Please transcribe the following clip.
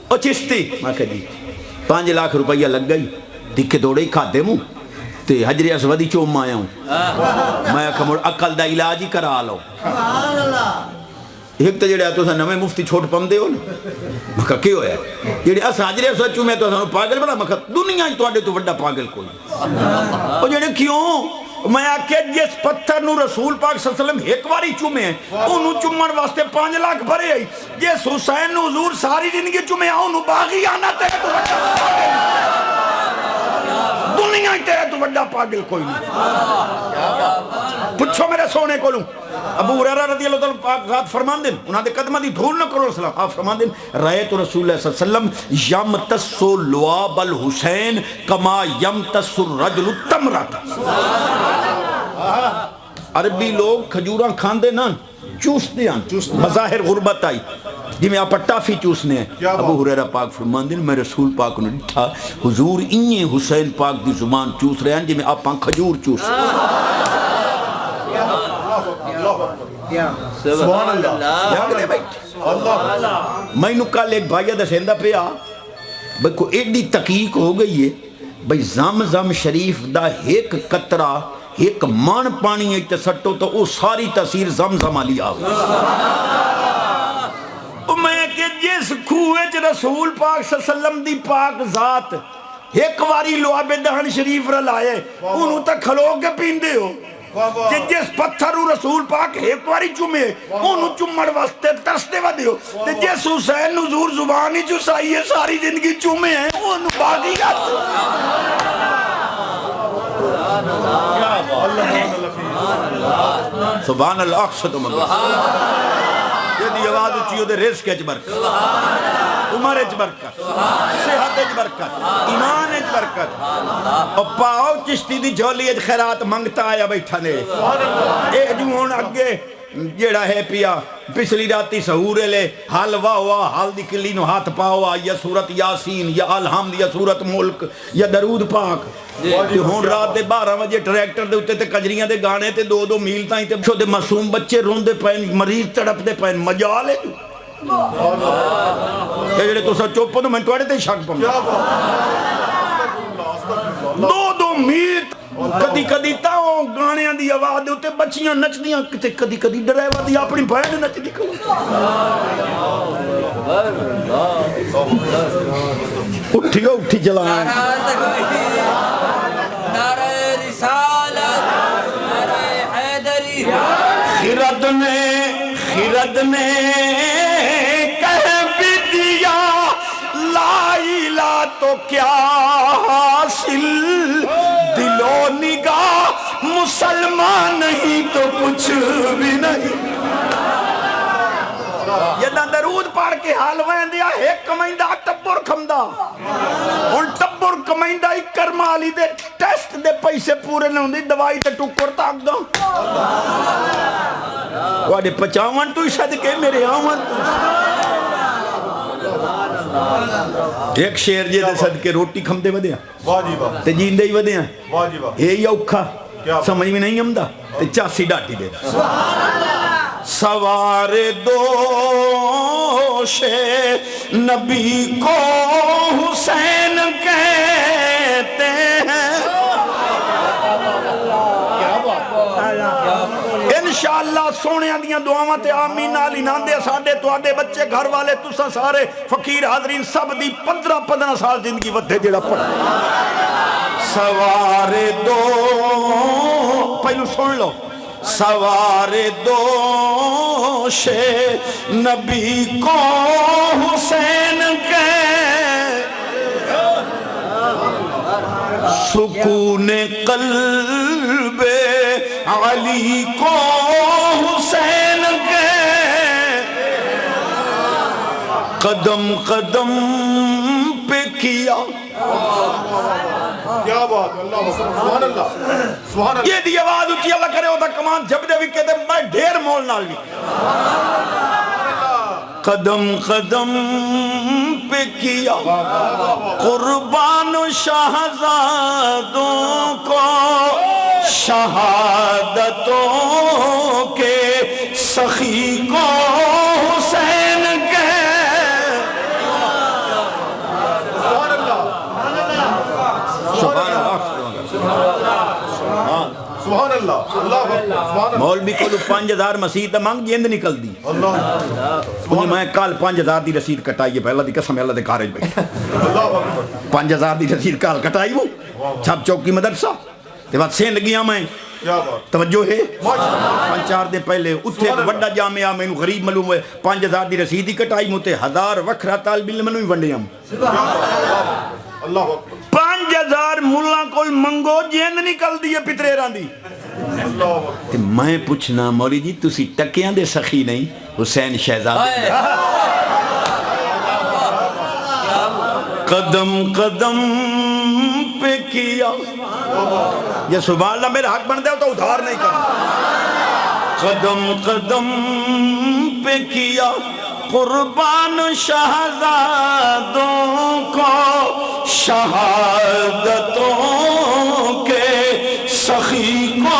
او چشتی میں کہا جی 5 لاکھ روپیہ لگ گئی دکھے دوڑے ہی کھاتے موں تے حجر اسودی چوم آیا ہوں میں کہا عقل دا علاج ہی کرا لو ایک تو جڑے تو سا نوے مفتی چھوٹ پم دے ہو نا میں کہا کیوں ہے جڑے اس حجر اسود چومے تو سا پاگل بنا میں کہا دنیا ہی تو آڈے تو وڈا پاگل کوئی اور جڑے کیوں میں آکے جس پتھر نو رسول پاک صلی اللہ علیہ وسلم ایک باری چومے ہیں انہوں چومن واسطے 5 لاکھ بھرے آئی جس حسین نو حضور ساری زندگی چومے انہوں باغی آنا تے تو وڈا دنیا ہی تے تو وڈا پاگل کوئی نہیں پچھو میرے سونے کو لوں ابو ہریرہ رضی اللہ تعالیٰ پاک ذات فرمان دیں انہاں دے قدمہ دی دھول نہ کرو سلام آپ فرمان دیں رأیت رسول اللہ صلی اللہ علیہ وسلم یمتس لعاب الحسین کما یمتس الرجل التمرات عربی لوگ کھجوراں کھاندے نا چوستے ہیں بظاہر غربت آئی جی میں آپ ٹافی چوسنے ہیں ابو ہریرہ پاک فرمان دیں میں رسول پاک نے ڈٹھا حضور انہیں حسین پاک دی زبان چوس رہے ہیں جی میں آپ کھجور چوس سبحان اللہ میں نو کل ایک بھائیہ دسیندہ پہ بھئی کو ایڈی تحقیق ہو گئی ہے بھئی زمزم شریف دا ایک قطرہ ایک مان پانی ایک سٹو تو وہ ساری تاثیر زمزم علی آوے میں کہ جس کھوئے چ رسول پاک صلی اللہ علیہ وسلم دی پاک ذات ایک واری لعاب دہن شریف رلائے انہوں تک کھلو کے پیندے ہو کہ جس پتھر رسول پاک ایک واری چومے انہوں چومڑ واسطے ترستے ودے ہو کہ جس حسین حضور زبانی چوسائی ہے ساری زندگی چومے ہیں انہوں باغی سبحان اللہ اقصد یہ دی آواز اچھی ہو دے رزق اچ برکت عمر اچ برکت صحت اچ برکت ایمان اچ برکت اور پاؤ چشتی دی جھولی اچ خیرات منگتا آیا بیٹھا نے اے جو ہون اگے جیڑا ہے پیا پچھلی راتی سہورے لے حال واہ حال دی کلی نو ہاتھ پاوا یا سورت یاسین یا الحمد یا سورت ملک یا درود پاک تے ہون رات دے 12 بجے ٹریکٹر دے اتے تے کجریاں دے گانے تے 2 میل تائیں تے چھو دے معصوم بچے روندے پین مریض تڑپ دے پین مجالے جو جڑے تو سا چوپو تو میں توڑے تے شک پم 2 میل کدی کدی تاؤں گانیاں دی آواز دے اتے بچیاں نچ دیاں کدی کدی ڈرائیور دی اپنی بہن نچ دی اٹھی گا اٹھی چلائیں نعرہ رسالت نعرہ حیدری خرد نے کہہ بھی دیا لا الہ تو کیا حاصل دل و نگاہ مسلمان نہیں تو کچھ بھی نہیں یہ درود پاڑ کے حال وین دیا ایک کمائندہ ٹبر کھمدہ ان ٹبر کمائندہ ایک کرمالی دے ٹیسٹ دے پیسے پورے نہ ہوندی دوائی تے ٹکر تاک دا وہاں پچاون تو صدقے میرے آون ایک شیر جے دے صدقے روٹی کھمدے ودے ہیں تے جیندے ہی ودے ہیں اے یا اوکھا سمجھ میں نہیں ہمدہ تے چاسی ڈاٹی دے سوار دوش نبی کو حسین کہتے ہیں انشاءاللہ سونے دیاں دعاواں تے آمین نالی ناندے ساڑے تو آدے بچے گھر والے تسا سارے فقیر حاضرین سب دی 15 سال زندگی ودھے جڑا پڑھ سوار دو پہلو سن لو سوار دوش نبی کو حسین کے سکون قلب علی کو حسین کے قدم قدم پہ کیا کیا بات اللہ سبحان اللہ یہ دی آواز اچھی اللہ کرے ہوتا کمان جب دے بھی کہتے میں ڈھیر مول نال بھی قدم قدم پہ کیا قربان شہزادوں کو شہادتوں کے سخی کو حسین کے اللہ اللہ اکبر سبحان اللہ مولوی کو 5000 مسیح تے منگ جیند نکل دی اللہ انہیں میں کل 5000 دی رسید کٹائی ہے پہلا دی قسم اللہ دے کارج بیٹھ اللہ اکبر 5000 دی رسید کال کٹائی وہ چھپ چوکی مدرسہ تے بعد سین لگیاں میں کیا بات توجہ ہے ماشاءاللہ 5-4 دن پہلے اتھے ایک وڈا جامعہ میں غریب معلوم ہوئے 5000 دی رسید ہی کٹائی متے 1000 وکھرا طالب علم میں ونڈے ہم اللہ اکبر 5000 ملہ کول منگو جیند نکل دی ہے پترے راندی اللہ اکبر تے میں پوچھنا مولی جی تسی ٹکیاں دے سخی نہیں حسین شہزاد قدم قدم پہ کیا یہ سبحان اللہ میرے حق بن دے تو ادھار نہیں کرنا قدم قدم پہ کیا قربان شہزادوں کو شہادتوں کے سخی کو